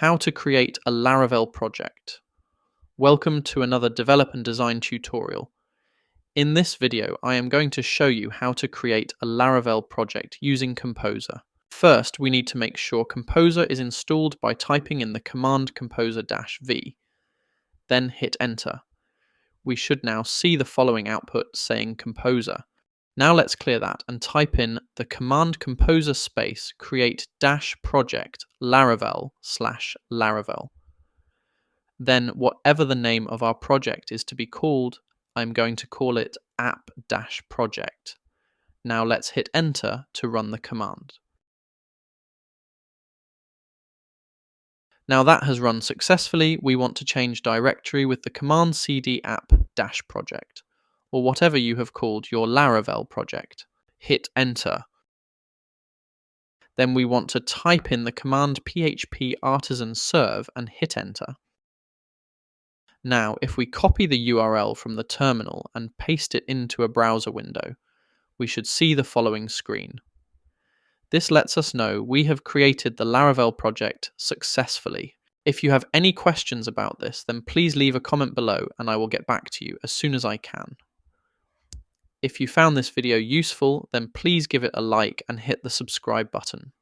How to create a Laravel project. Welcome to another develop and design tutorial. In this video, I am going to show you how to create a Laravel project using Composer. First, we need to make sure Composer is installed by typing in the command composer-v. Then hit enter. We should now see the following output saying Composer. Now let's clear that and type in the command composer space create -project Laravel/Laravel. Then whatever the name of our project is to be called, I'm going to call it app-project. Now let's hit enter to run the command. Now that has run successfully, we want to change directory with the command cd app-project, or whatever you have called your Laravel project. Hit enter. Then we want to type in the command php artisan serve and hit enter. Now, if we copy the URL from the terminal and paste it into a browser window, we should see the following screen. This lets us know we have created the Laravel project successfully. If you have any questions about this, then please leave a comment below and I will get back to you as soon as I can. If you found this video useful, then please give it a like and hit the subscribe button.